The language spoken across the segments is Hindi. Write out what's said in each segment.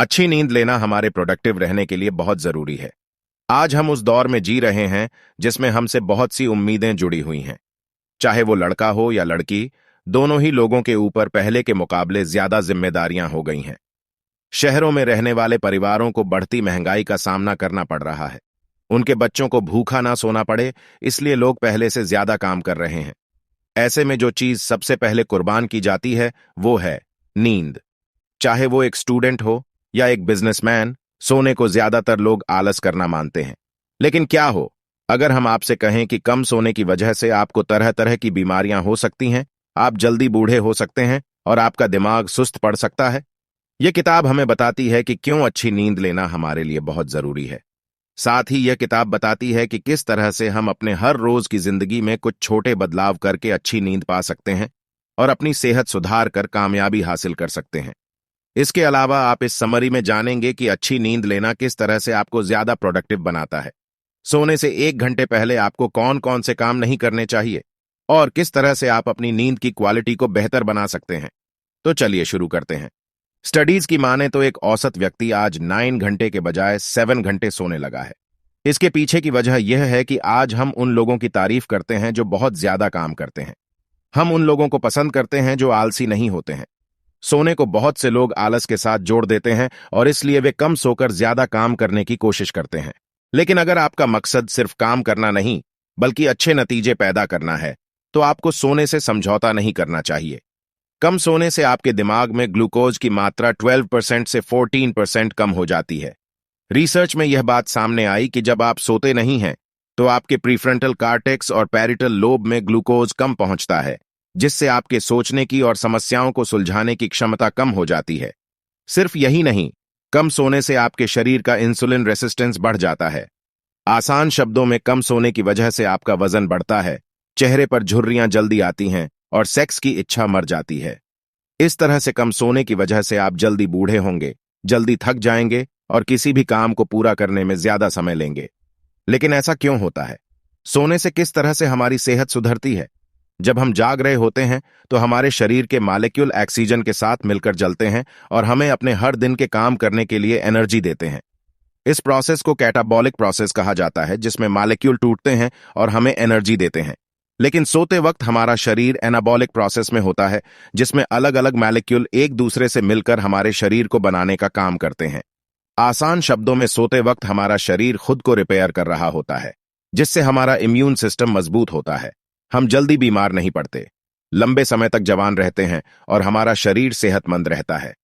अच्छी नींद लेना हमारे प्रोडक्टिव रहने के लिए बहुत जरूरी है। आज हम उस दौर में जी रहे हैं जिसमें हमसे बहुत सी उम्मीदें जुड़ी हुई हैं। चाहे वो लड़का हो या लड़की, दोनों ही लोगों के ऊपर पहले के मुकाबले ज्यादा जिम्मेदारियां हो गई हैं। शहरों में रहने वाले परिवारों को बढ़ती महंगाई का सामना करना पड़ रहा है। उनके बच्चों को भूखा ना सोना पड़े, इसलिए लोग पहले से ज्यादा काम कर रहे हैं। ऐसे में जो चीज सबसे पहले कुर्बान की जाती है वो है नींद। चाहे वो एक स्टूडेंट हो या एक बिजनेसमैन, सोने को ज्यादातर लोग आलस करना मानते हैं। लेकिन क्या हो अगर हम आपसे कहें कि कम सोने की वजह से आपको तरह तरह की बीमारियां हो सकती हैं, आप जल्दी बूढ़े हो सकते हैं और आपका दिमाग सुस्त पड़ सकता है। यह किताब हमें बताती है कि क्यों अच्छी नींद लेना हमारे लिए बहुत जरूरी है। साथ ही यह किताब बताती है कि किस तरह से हम अपने हर रोज की जिंदगी में कुछ छोटे बदलाव करके अच्छी नींद पा सकते हैं और अपनी सेहत सुधार कर कामयाबी हासिल कर सकते हैं। इसके अलावा आप इस समरी में जानेंगे कि अच्छी नींद लेना किस तरह से आपको ज्यादा प्रोडक्टिव बनाता है, सोने से 1 घंटे पहले आपको कौन कौन से काम नहीं करने चाहिए और किस तरह से आप अपनी नींद की क्वालिटी को बेहतर बना सकते हैं। तो चलिए शुरू करते हैं। स्टडीज की माने तो एक औसत व्यक्ति आज 9 घंटे के बजाय 7 घंटे सोने लगा है। इसके पीछे की वजह यह है कि आज हम उन लोगों की तारीफ करते हैं जो बहुत ज्यादा काम करते हैं। हम उन लोगों को पसंद करते हैं जो आलसी नहीं होते हैं। सोने को बहुत से लोग आलस के साथ जोड़ देते हैं और इसलिए वे कम सोकर ज्यादा काम करने की कोशिश करते हैं। लेकिन अगर आपका मकसद सिर्फ काम करना नहीं बल्कि अच्छे नतीजे पैदा करना है, तो आपको सोने से समझौता नहीं करना चाहिए। कम सोने से आपके दिमाग में ग्लूकोज की मात्रा 12% से 14% कम हो जाती है। रिसर्च में यह बात सामने आई कि जब आप सोते नहीं हैं तो आपके प्रीफ्रंटल कॉर्टेक्स और पैरिटल लोब में ग्लूकोज कम पहुंचता है, जिससे आपके सोचने की और समस्याओं को सुलझाने की क्षमता कम हो जाती है। सिर्फ यही नहीं, कम सोने से आपके शरीर का इंसुलिन रेसिस्टेंस बढ़ जाता है। आसान शब्दों में, कम सोने की वजह से आपका वजन बढ़ता है, चेहरे पर झुर्रियां जल्दी आती हैं और सेक्स की इच्छा मर जाती है। इस तरह से कम सोने की वजह से आप जल्दी बूढ़े होंगे, जल्दी थक जाएंगे और किसी भी काम को पूरा करने में ज्यादा समय लेंगे। लेकिन ऐसा क्यों होता है? सोने से किस तरह से हमारी सेहत सुधरती है? जब हम जाग रहे होते हैं तो हमारे शरीर के मॉलिक्यूल ऑक्सीजन के साथ मिलकर जलते हैं और हमें अपने हर दिन के काम करने के लिए एनर्जी देते हैं। इस प्रोसेस को कैटाबॉलिक प्रोसेस कहा जाता है, जिसमें मॉलिक्यूल टूटते हैं और हमें एनर्जी देते हैं। लेकिन सोते वक्त हमारा शरीर एनाबॉलिक प्रोसेस में होता है, जिसमें अलग अलग मॉलिक्यूल एक दूसरे से मिलकर हमारे शरीर को बनाने का काम करते हैं। आसान शब्दों में, सोते वक्त हमारा शरीर खुद को रिपेयर कर रहा होता है, जिससे हमारा इम्यून सिस्टम मजबूत होता है। हम जल्दी बीमार नहीं पड़ते, लंबे समय तक जवान रहते हैं और हमारा शरीर सेहतमंद रहता है।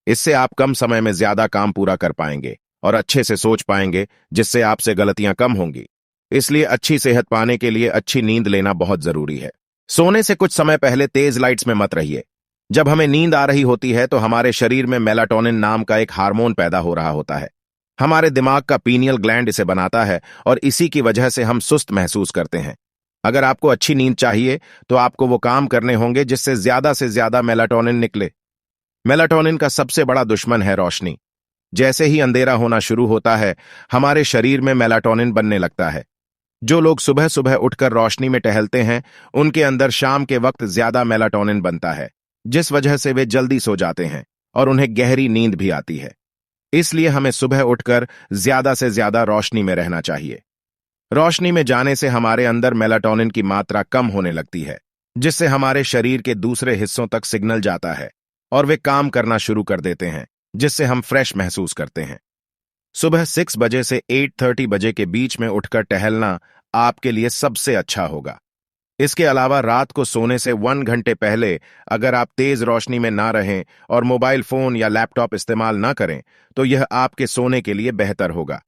इससे आप कम समय में ज्यादा काम पूरा कर पाएंगे और अच्छे से सोच पाएंगे, जिससे आपसे गलतियां कम होंगी। इसलिए अच्छी सेहत पाने के लिए अच्छी नींद लेना बहुत जरूरी है। सोने से कुछ समय पहले तेज लाइट्स में मत रहिए। जब हमें नींद आ रही होती है तो हमारे शरीर में मेलाटोनिन नाम का एक हार्मोन पैदा हो रहा होता है। हमारे दिमाग का पीनियल ग्लैंड इसे बनाता है और इसी की वजह से हम सुस्त महसूस करते हैं। अगर आपको अच्छी नींद चाहिए तो आपको वो काम करने होंगे जिससे ज्यादा से ज्यादा मेलाटोनिन निकले। मेलाटोनिन का सबसे बड़ा दुश्मन है रोशनी। जैसे ही अंधेरा होना शुरू होता है, हमारे शरीर में मेलाटोनिन बनने लगता है। जो लोग सुबह सुबह उठकर रोशनी में टहलते हैं, उनके अंदर शाम के वक्त ज्यादा मेलाटोनिन बनता है, जिस वजह से वे जल्दी सो जाते हैं और उन्हें गहरी नींद भी आती है। इसलिए हमें सुबह उठकर ज्यादा से ज्यादा रोशनी में रहना चाहिए। रोशनी में जाने से हमारे अंदर मेलाटोनिन की मात्रा कम होने लगती है, जिससे हमारे शरीर के दूसरे हिस्सों तक सिग्नल जाता है और वे काम करना शुरू कर देते हैं, जिससे हम फ्रेश महसूस करते हैं। सुबह 6 बजे से 8:30 बजे के बीच में उठकर टहलना आपके लिए सबसे अच्छा होगा। इसके अलावा रात को सोने से 1 घंटे पहले अगर आप तेज रोशनी में ना रहें और मोबाइल फोन या लैपटॉप इस्तेमाल ना करें, तो यह आपके सोने के लिए बेहतर होगा।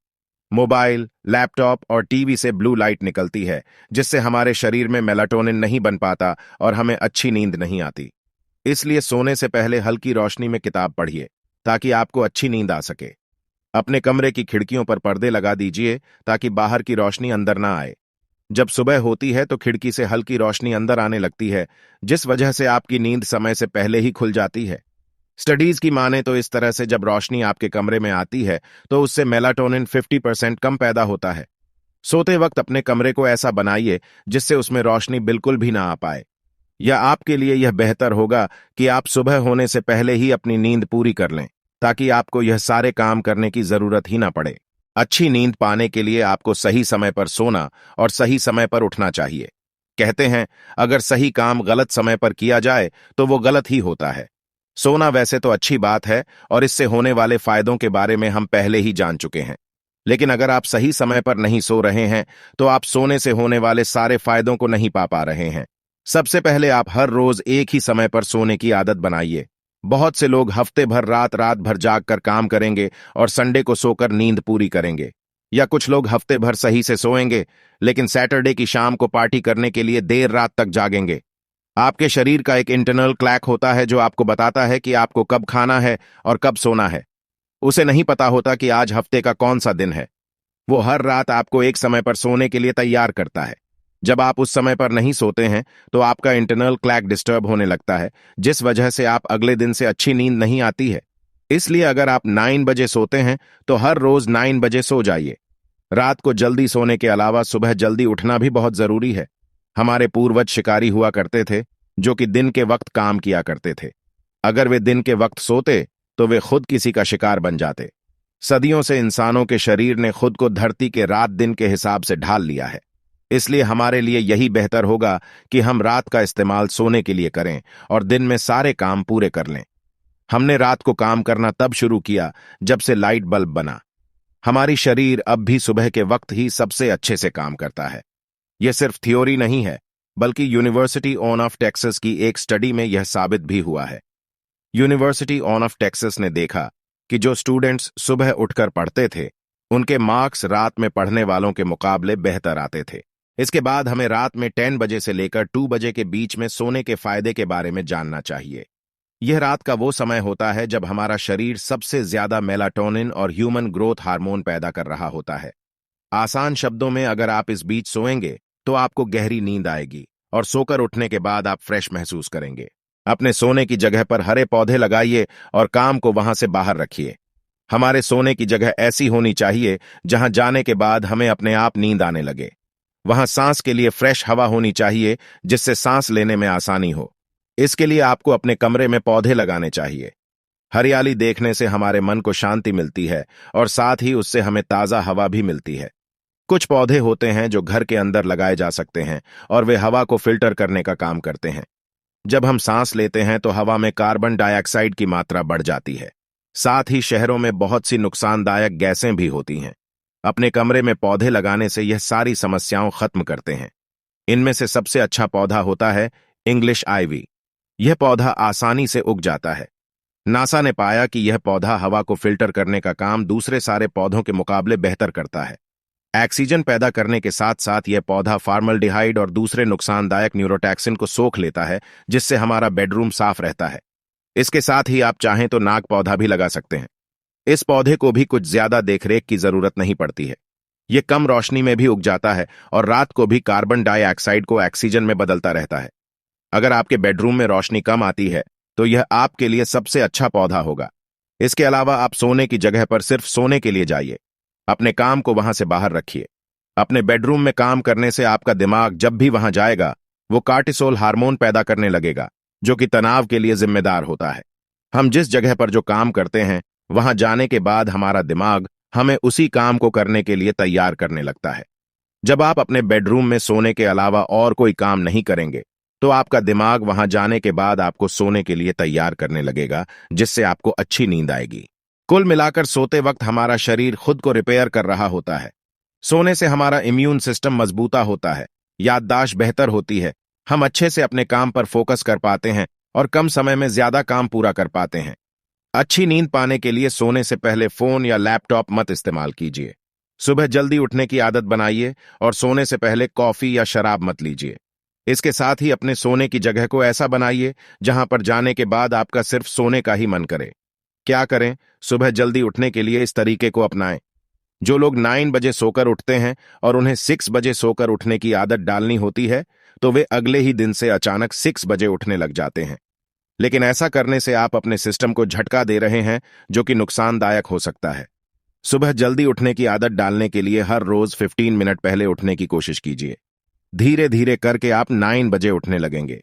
मोबाइल, लैपटॉप और टीवी से ब्लू लाइट निकलती है, जिससे हमारे शरीर में मेलाटोनिन नहीं बन पाता और हमें अच्छी नींद नहीं आती। इसलिए सोने से पहले हल्की रोशनी में किताब पढ़िए, ताकि आपको अच्छी नींद आ सके। अपने कमरे की खिड़कियों पर पर्दे लगा दीजिए ताकि बाहर की रोशनी अंदर ना आए। जब सुबह होती है तो खिड़की से हल्की रोशनी अंदर आने लगती है, जिस वजह से आपकी नींद समय से पहले ही खुल जाती है। स्टडीज की माने तो इस तरह से जब रोशनी आपके कमरे में आती है तो उससे मेलाटोनिन 50% कम पैदा होता है। सोते वक्त अपने कमरे को ऐसा बनाइए जिससे उसमें रोशनी बिल्कुल भी ना आ पाए। या आपके लिए यह बेहतर होगा कि आप सुबह होने से पहले ही अपनी नींद पूरी कर लें। ताकि आपको यह सारे काम करने की जरूरत ही ना पड़े। अच्छी नींद पाने के लिए आपको सही समय पर सोना और सही समय पर उठना चाहिए। कहते हैं, अगर सही काम गलत समय पर किया जाए तो वो गलत ही होता है। सोना वैसे तो अच्छी बात है और इससे होने वाले फायदों के बारे में हम पहले ही जान चुके हैं, लेकिन अगर आप सही समय पर नहीं सो रहे हैं तो आप सोने से होने वाले सारे फायदों को नहीं पा रहे हैं। सबसे पहले आप हर रोज एक ही समय पर सोने की आदत बनाइए। बहुत से लोग हफ्ते भर रात रात भर जाग कर काम करेंगे और संडे को सोकर नींद पूरी करेंगे, या कुछ लोग हफ्ते भर सही से सोएंगे लेकिन सैटरडे की शाम को पार्टी करने के लिए देर रात तक जागेंगे। आपके शरीर का एक इंटरनल क्लॉक होता है जो आपको बताता है कि आपको कब खाना है और कब सोना है। उसे नहीं पता होता कि आज हफ्ते का कौन सा दिन है। वो हर रात आपको एक समय पर सोने के लिए तैयार करता है। जब आप उस समय पर नहीं सोते हैं तो आपका इंटरनल क्लॉक डिस्टर्ब होने लगता है, जिस वजह से आप अगले दिन से अच्छी नींद नहीं आती है। इसलिए अगर आप 9 बजे सोते हैं तो हर रोज 9 बजे सो जाइए। रात को जल्दी सोने के अलावा सुबह जल्दी उठना भी बहुत जरूरी है। हमारे पूर्वज शिकारी हुआ करते थे जो कि दिन के वक्त काम किया करते थे। अगर वे दिन के वक्त सोते तो वे खुद किसी का शिकार बन जाते। सदियों से इंसानों के शरीर ने खुद को धरती के रात दिन के हिसाब से ढाल लिया है। इसलिए हमारे लिए यही बेहतर होगा कि हम रात का इस्तेमाल सोने के लिए करें और दिन में सारे काम पूरे कर लें। हमने रात को काम करना तब शुरू किया जब से लाइट बल्ब बना। हमारी शरीर अब भी सुबह के वक्त ही सबसे अच्छे से काम करता है। यह सिर्फ थ्योरी नहीं है, बल्कि यूनिवर्सिटी ऑफ टेक्सास की एक स्टडी में यह साबित भी हुआ है। यूनिवर्सिटी ऑफ टेक्सास ने देखा कि जो स्टूडेंट्स सुबह उठकर पढ़ते थे उनके मार्क्स रात में पढ़ने वालों के मुकाबले बेहतर आते थे। इसके बाद हमें रात में 10 बजे से लेकर 2 बजे के बीच में सोने के फायदे के बारे में जानना चाहिए। यह रात का वो समय होता है जब हमारा शरीर सबसे ज्यादा मेलाटोनिन और ह्यूमन ग्रोथ हार्मोन पैदा कर रहा होता है। आसान शब्दों में, अगर आप इस बीच सोएंगे तो आपको गहरी नींद आएगी और सोकर उठने के बाद आप फ्रेश महसूस करेंगे। अपने सोने की जगह पर हरे पौधे लगाइए और काम को वहां से बाहर रखिए। हमारे सोने की जगह ऐसी होनी चाहिए जहां जाने के बाद हमें अपने आप नींद आने लगे। वहां सांस के लिए फ्रेश हवा होनी चाहिए जिससे सांस लेने में आसानी हो। इसके लिए आपको अपने कमरे में पौधे लगाने चाहिए। हरियाली देखने से हमारे मन को शांति मिलती है और साथ ही उससे हमें ताजा हवा भी मिलती है। कुछ पौधे होते हैं जो घर के अंदर लगाए जा सकते हैं और वे हवा को फिल्टर करने का काम करते हैं। जब हम सांस लेते हैं तो हवा में कार्बन डाइऑक्साइड की मात्रा बढ़ जाती है। साथ ही शहरों में बहुत सी नुकसानदायक गैसें भी होती हैं। अपने कमरे में पौधे लगाने से यह सारी समस्याओं खत्म करते हैं। इनमें से सबसे अच्छा पौधा होता है इंग्लिश आइवी। यह पौधा आसानी से उग जाता है। नासा ने पाया कि यह पौधा हवा को फिल्टर करने का काम दूसरे सारे पौधों के मुकाबले बेहतर करता है। ऑक्सीजन पैदा करने के साथ साथ यह पौधा फॉर्मल्डिहाइड और दूसरे नुकसानदायक न्यूरोटॉक्सिन को सोख लेता है, जिससे हमारा बेडरूम साफ रहता है। इसके साथ ही आप चाहें तो नाग पौधा भी लगा सकते हैं। इस पौधे को भी कुछ ज्यादा देखरेख की जरूरत नहीं पड़ती है। यह कम रोशनी में भी उग जाता है और रात को भी कार्बन डाइऑक्साइड को ऑक्सीजन में बदलता रहता है। अगर आपके बेडरूम में रोशनी कम आती है तो यह आपके लिए सबसे अच्छा पौधा होगा। इसके अलावा आप सोने की जगह पर सिर्फ सोने के लिए जाइए। अपने काम को वहां से बाहर रखिए। अपने बेडरूम में काम करने से आपका दिमाग जब भी वहां जाएगा वो कार्टिसोल हार्मोन पैदा करने लगेगा, जो कि तनाव के लिए जिम्मेदार होता है। हम जिस जगह पर जो काम करते हैं वहां जाने के बाद हमारा दिमाग हमें उसी काम को करने के लिए तैयार करने लगता है। जब आप अपने बेडरूम में सोने के अलावा और कोई काम नहीं करेंगे तो आपका दिमाग वहां जाने के बाद आपको सोने के लिए तैयार करने लगेगा, जिससे आपको अच्छी नींद आएगी। कुल मिलाकर सोते वक्त हमारा शरीर खुद को रिपेयर कर रहा होता है। सोने से हमारा इम्यून सिस्टम मजबूता होता है, याददाश्त बेहतर होती है, हम अच्छे से अपने काम पर फोकस कर पाते हैं और कम समय में ज्यादा काम पूरा कर पाते हैं। अच्छी नींद पाने के लिए सोने से पहले फोन या लैपटॉप मत इस्तेमाल कीजिए। सुबह जल्दी उठने की आदत बनाइए और सोने से पहले कॉफी या शराब मत लीजिए। इसके साथ ही अपने सोने की जगह को ऐसा बनाइए जहां पर जाने के बाद आपका सिर्फ सोने का ही मन करे। क्या करें? सुबह जल्दी उठने के लिए इस तरीके को अपनाएं। जो लोग 9 बजे सोकर उठते हैं और उन्हें 6 बजे सोकर उठने की आदत डालनी होती है तो वे अगले ही दिन से अचानक 6 बजे उठने लग जाते हैं। लेकिन ऐसा करने से आप अपने सिस्टम को झटका दे रहे हैं, जो कि नुकसानदायक हो सकता है। सुबह जल्दी उठने की आदत डालने के लिए हर रोज 15 मिनट पहले उठने की कोशिश कीजिए। धीरे धीरे करके आप 9 बजे उठने लगेंगे।